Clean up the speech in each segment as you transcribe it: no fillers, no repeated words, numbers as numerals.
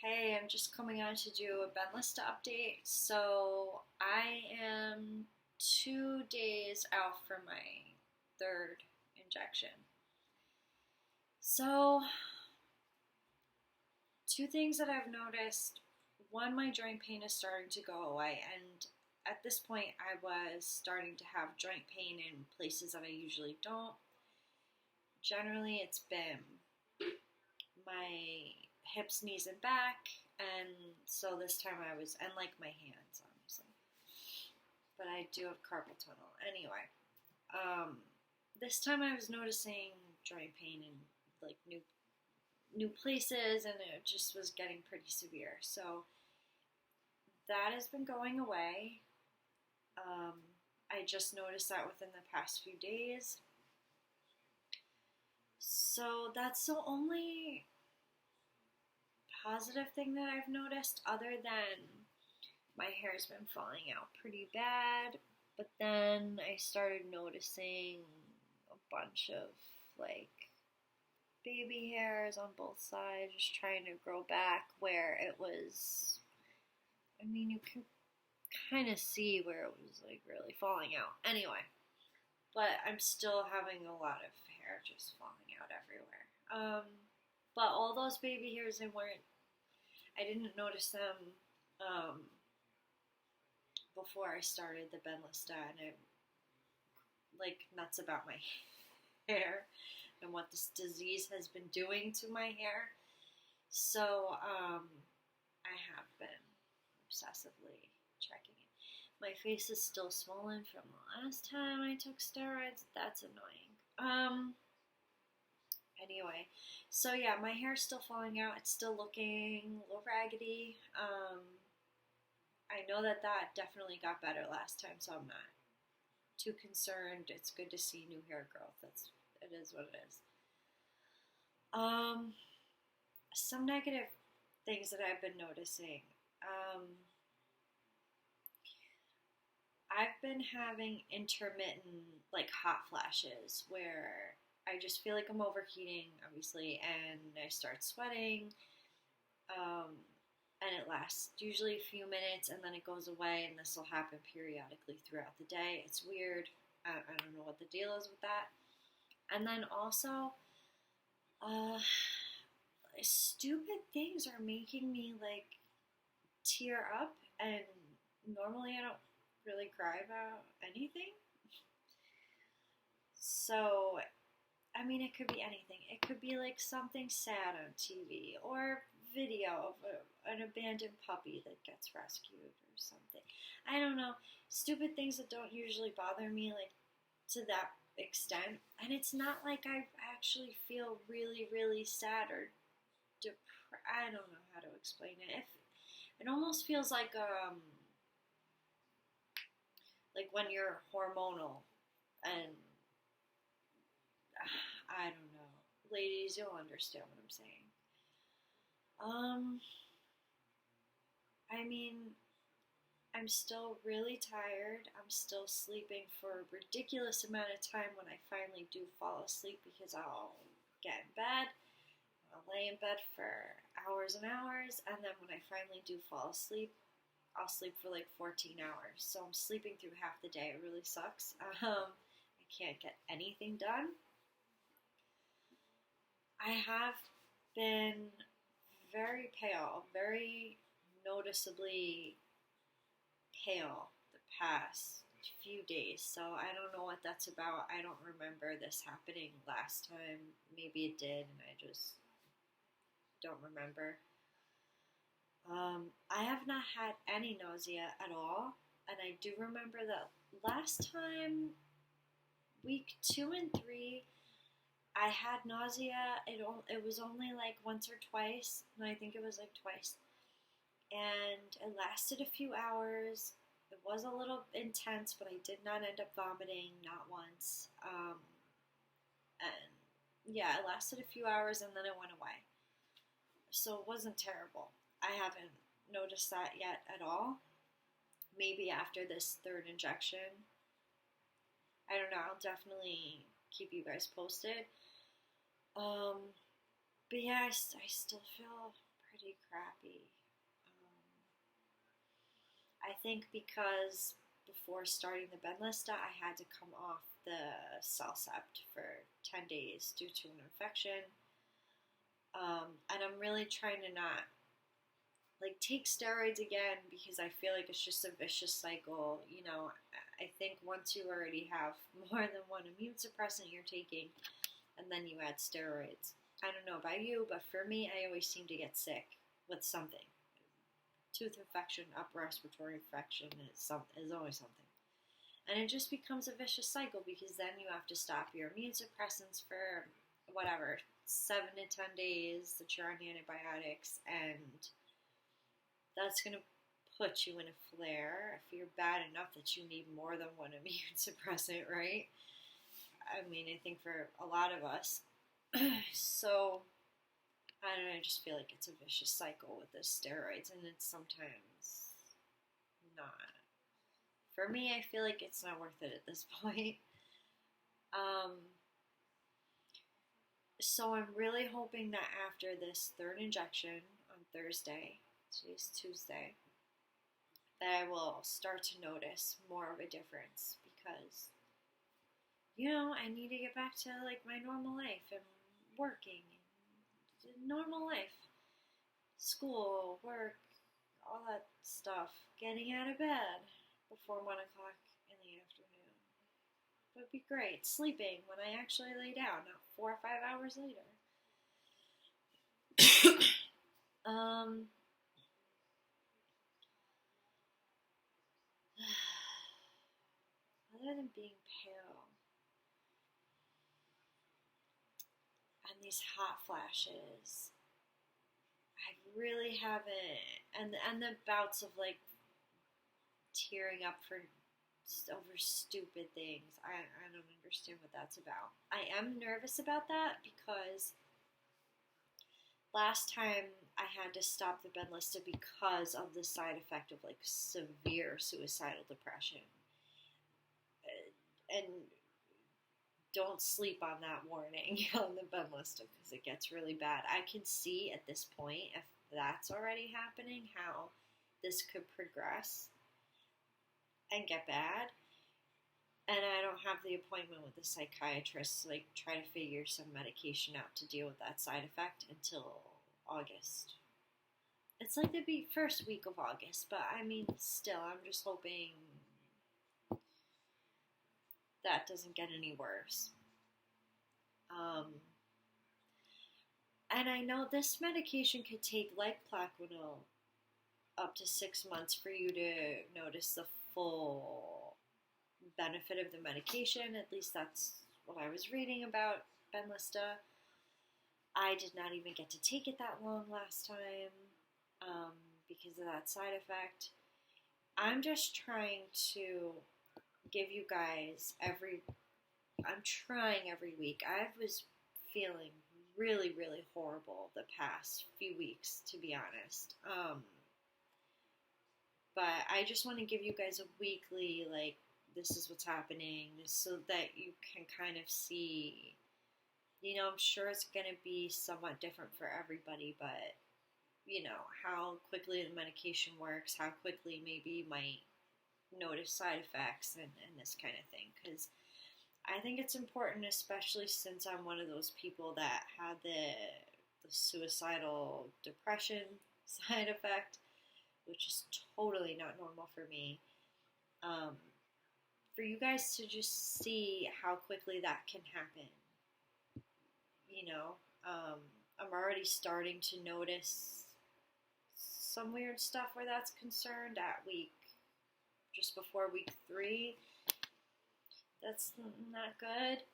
Hey, I'm just coming on to do a Benlysta update. So I am 2 days out from my third injection. So, two things that I've noticed. One, my joint pain is starting to go away, and at this point, I was starting to have joint pain in places that I usually don't. Generally, it's been my hips, knees, and back, and so this time and like my hands, honestly. But I do have carpal tunnel. Anyway, this time I was noticing joint pain in like new places, and it just was getting pretty severe. So that has been going away. I just noticed that within the past few days. So that's the only positive thing that I've noticed, other than my hair's been falling out pretty bad. But then I started noticing a bunch of like baby hairs on both sides just trying to grow back where it was. I mean, you can kind of see where it was like really falling out. Anyway, but I'm still having a lot of hair just falling out everywhere. But all those baby hairs, I didn't notice them before I started the Benlysta, and I'm like nuts about my hair and what this disease has been doing to my hair. So I have been obsessively checking it. My face is still swollen from the last time I took steroids. That's annoying. Anyway, so yeah, my hair's still falling out. It's still looking a little raggedy. I know that definitely got better last time, so I'm not too concerned. It's good to see new hair growth. It is what it is. Some negative things that I've been noticing. I've been having intermittent, like, hot flashes where I just feel like I'm overheating, obviously, and I start sweating. And it lasts usually a few minutes, and then it goes away, and this will happen periodically throughout the day. It's weird. I don't know what the deal is with that. And then also, stupid things are making me, like, tear up, and normally I don't really cry about anything. So, I mean, it could be anything. It could be like something sad on TV, or video of an abandoned puppy that gets rescued or something. I don't know. Stupid things that don't usually bother me, like, to that extent. And it's not like I actually feel really, really sad or depressed. I don't know how to explain it. It almost feels like when you're hormonal, and I don't know. Ladies, you'll understand what I'm saying. I mean, I'm still really tired. I'm still sleeping for a ridiculous amount of time when I finally do fall asleep, because I'll get in bed, I'll lay in bed for hours and hours, and then when I finally do fall asleep, I'll sleep for like 14 hours. So I'm sleeping through half the day. It really sucks. I can't get anything done. I have been very pale, very noticeably pale the past few days. So I don't know what that's about. I don't remember this happening last time. Maybe it did, and I just don't remember. I have not had any nausea at all, and I do remember that last time, week 2 and 3, I had nausea. It was only like once or twice. No, I think it was like twice. And it lasted a few hours. It was a little intense, but I did not end up vomiting, not once. And yeah, it lasted a few hours, and then it went away. So it wasn't terrible. I haven't noticed that yet at all. Maybe after this third injection. I don't know. I'll definitely keep you guys posted. But yeah, I still feel pretty crappy. I think because before starting the Benlysta, I had to come off the Salsept for 10 days due to an infection. And I'm really trying to not take steroids again because I feel like it's just a vicious cycle. I think once you already have more than one immune suppressant you're taking, and then you add steroids. I don't know about you, but for me, I always seem to get sick with something. Tooth infection, upper respiratory infection is always something. And it just becomes a vicious cycle because then you have to stop your immune suppressants for 7 to 10 days that you're on antibiotics, and that's going to put you in a flare if you're bad enough that you need more than one immune suppressant, right? I mean, I think for a lot of us. So, I don't know, I just feel like it's a vicious cycle with the steroids, and it's sometimes not. For me, I feel like it's not worth it at this point. So I'm really hoping that after this third injection on Thursday, today's Tuesday, that I will start to notice more of a difference because, I need to get back to my normal life and working and normal life, school, work, all that stuff, getting out of bed before 1 o'clock in the afternoon. Would be great. Sleeping when I actually lay down, not 4 or 5 hours later. Other than being pale and these hot flashes, I really haven't, and the bouts of tearing up over stupid things. I don't understand what that's about. I am nervous about that because last time I had to stop the Benlysta because of the side effect of severe suicidal depression. And don't sleep on that warning on the Benlysta because it gets really bad. I can see at this point, if that's already happening, how this could progress and get bad. And I don't have the appointment with the psychiatrist to try to figure some medication out to deal with that side effect until August. It's the first week of August, but I mean, still, I'm just hoping that doesn't get any worse. And I know this medication could take, like Plaquenil, up to 6 months for you to notice the full benefit of the medication. At least that's what I was reading about Benlysta. I did not even get to take it that long last time because of that side effect. I'm just trying to give you guys I'm trying every week. I was feeling really, really horrible the past few weeks, to be honest. But I just want to give you guys a weekly, this is what's happening, so that you can kind of see, I'm sure it's going to be somewhat different for everybody, but, how quickly the medication works, how quickly maybe you might notice side effects and this kind of thing, because I think it's important, especially since I'm one of those people that had the suicidal depression side effect, which is totally not normal for me, for you guys to just see how quickly that can happen. I'm already starting to notice some weird stuff where that's concerned at just before week 3. That's not good.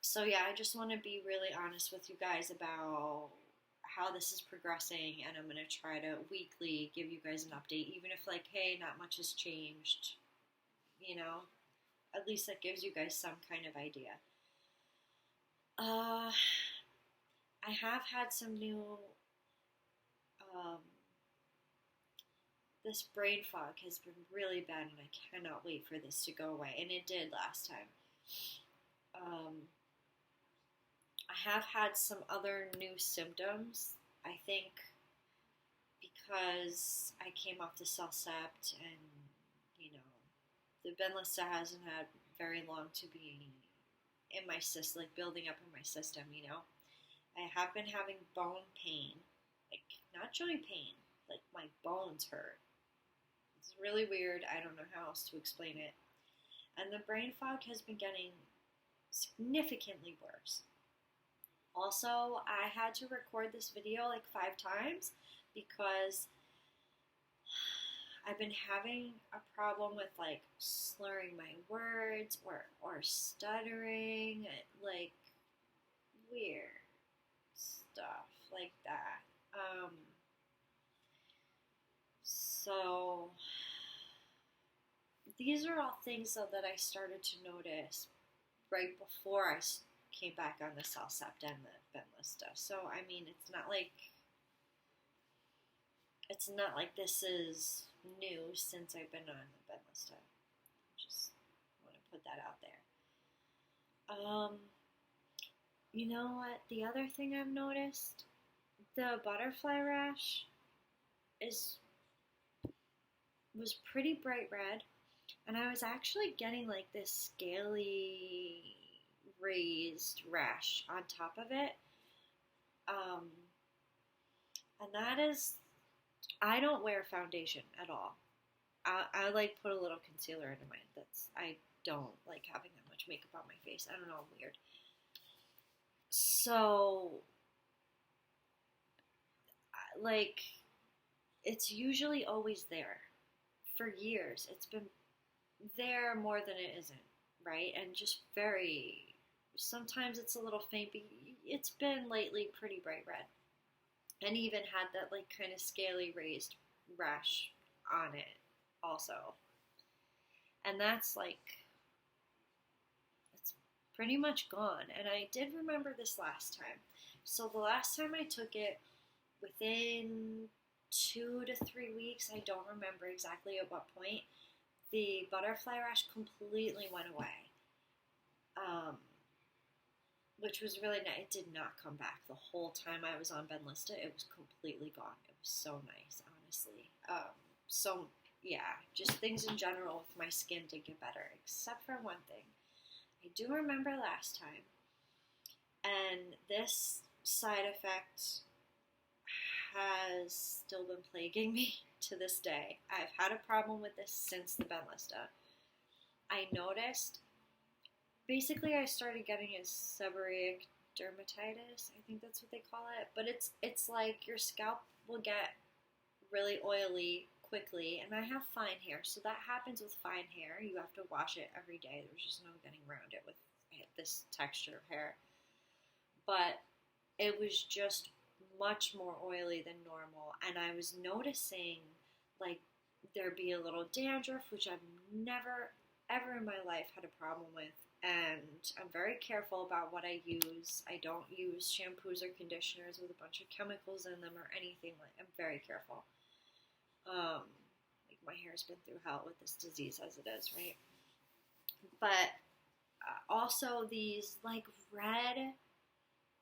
So yeah, I just want to be really honest with you guys about how this is progressing, and I'm going to try to weekly give you guys an update, even if hey, not much has changed, at least that gives you guys some kind of idea. I have had some new, this brain fog has been really bad, and I cannot wait for this to go away, and it did last time. I have had some other new symptoms I think because I came off the Celcept and, you know, the Benlysta hasn't had very long to be in my system, like building up in my system, you know. I have been having bone pain, like not joint pain, like my bones hurt. It's really weird. I don't know how else to explain it. And the brain fog has been getting significantly worse. Also, I had to record this video like 5 times because I've been having a problem with like slurring my words or stuttering, like weird stuff like that. So these are all things though that I started to notice right before I came back on the Celcept and the Benlysta. So I mean, it's not like this is new since I've been on the Benlysta. Just want to put that out there. You know what? The other thing I've noticed, the butterfly rash was pretty bright red, and I was actually getting like this scaly raised rash on top of it. And that is, I don't wear foundation at all. I like put a little concealer into mine. I don't like having that much makeup on my face. I don't know, I'm weird. So, like, it's usually always there. For years, it's been there more than it isn't, right? And just sometimes it's a little faint, but it's been lately pretty bright red. And even had that, like, kind of scaly raised rash on it also. And that's, like, it's pretty much gone. And I did remember this last time. So the last time I took it, within 2 to 3 weeks, I don't remember exactly at what point, the butterfly rash completely went away. Which was really nice. It did not come back the whole time I was on Benlysta. It was completely gone. It was so nice, honestly. So, yeah, just things in general with my skin did get better, except for one thing. I do remember last time, and this side effect has still been plaguing me to this day. I've had a problem with this since the Benlysta. I noticed, basically I started getting a seborrheic dermatitis, I think that's what they call it, but it's like your scalp will get really oily quickly, and I have fine hair, so that happens with fine hair. You have to wash it every day. There's just no getting around it with this texture of hair. But it was just much more oily than normal, and I was noticing like there'd be a little dandruff, which I've never ever in my life had a problem with. And I'm very careful about what I use. I don't use shampoos or conditioners with a bunch of chemicals in them or anything. I'm very careful. Like my hair's been through hell with this disease as it is, right? But also these like red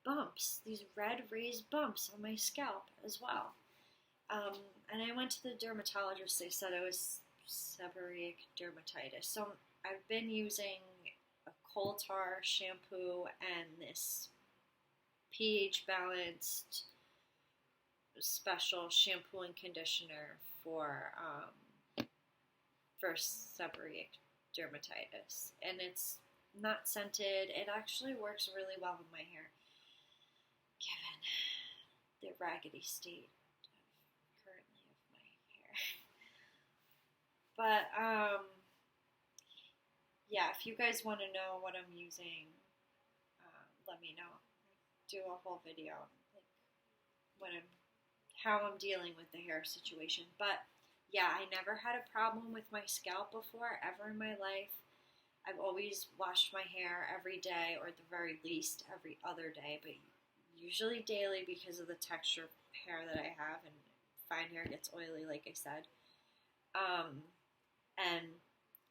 bumps, these red raised bumps on my scalp as well. And I went to the dermatologist. They said it was seborrheic dermatitis. So I've been using a coal tar shampoo and this pH balanced special shampoo and conditioner for seborrheic dermatitis, and it's not scented. It actually works really well with my hair, given the raggedy state currently of my hair. But yeah, if you guys want to know what I'm using, let me know. Do a whole video, like how I'm dealing with the hair situation. But yeah, I never had a problem with my scalp before, ever in my life. I've always washed my hair every day, or at the very least every other day, but usually daily because of the texture of hair that I have, and fine hair gets oily, like I said. And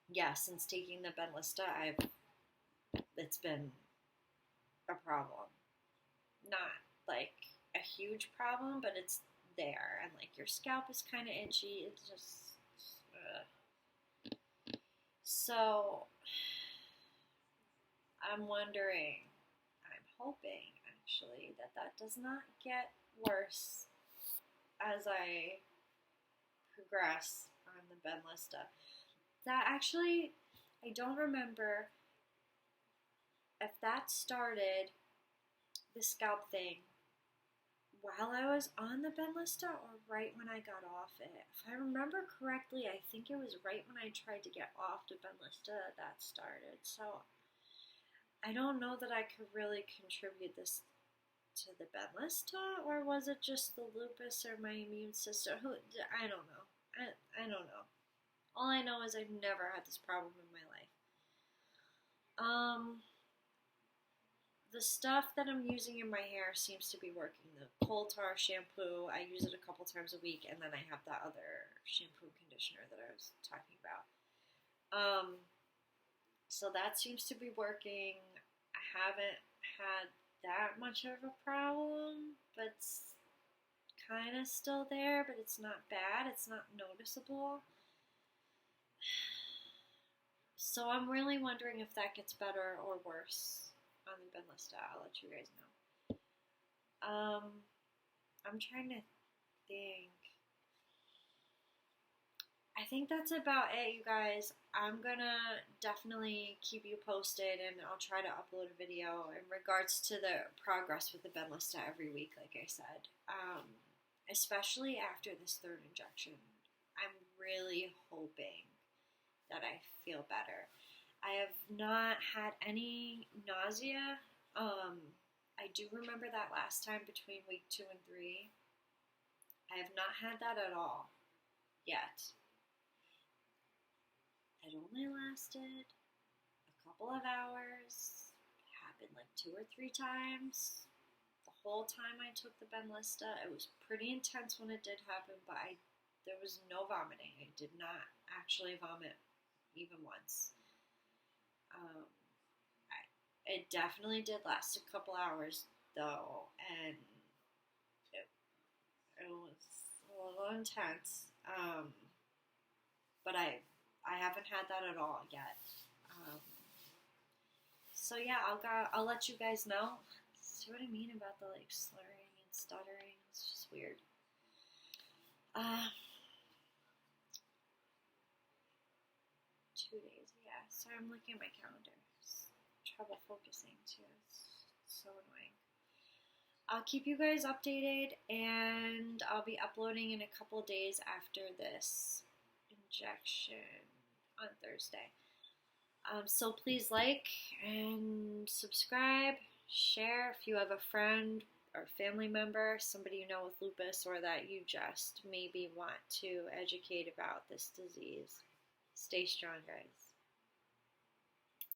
yeah, since taking the Benlysta, it's been a problem. Not like a huge problem, but it's there, and like your scalp is kind of itchy. It's just so I'm wondering, I'm hoping actually that does not get worse as I progress on the Benlysta. That actually, I don't remember if that started the scalp thing while I was on the Benlysta or right when I got off it. If I remember correctly, I think it was right when I tried to get off the Benlysta that started. So I don't know that I could really contribute this to the Benlysta, or was it just the lupus or my immune system? I don't know. I don't know. All I know is I've never had this problem in my life. The stuff that I'm using in my hair seems to be working. The coal tar shampoo, I use it a couple times a week, and then I have that other shampoo conditioner that I was talking about. So that seems to be working. I haven't had that much of a problem, but it's kind of still there, but it's not bad. It's not noticeable. So I'm really wondering if that gets better or worse on the Benlysta. I'll let you guys know. I'm trying to think. I think that's about it, you guys. I'm gonna definitely keep you posted, and I'll try to upload a video in regards to the progress with the Benlysta every week, like I said. Especially after this third injection. I'm really hoping that I feel better. I have not had any nausea. I do remember that last time between week 2 and 3. I have not had that at all yet. It only lasted a couple of hours. It happened like 2 or 3 times. The whole time I took the Benlysta, it was pretty intense when it did happen, but there was no vomiting. I did not actually vomit even once. It definitely did last a couple hours though, and it was a little intense. But I haven't had that at all yet. So yeah, I'll let you guys know. See what I mean about the like slurring and stuttering? It's just weird. 2 days, yeah. So I'm looking at my calendar. Trouble focusing too. It's so annoying. I'll keep you guys updated, and I'll be uploading in a couple days after this injection on Thursday. So please like and subscribe, share if you have a friend or family member, somebody you know with lupus, or that you just maybe want to educate about this disease. Stay strong, guys.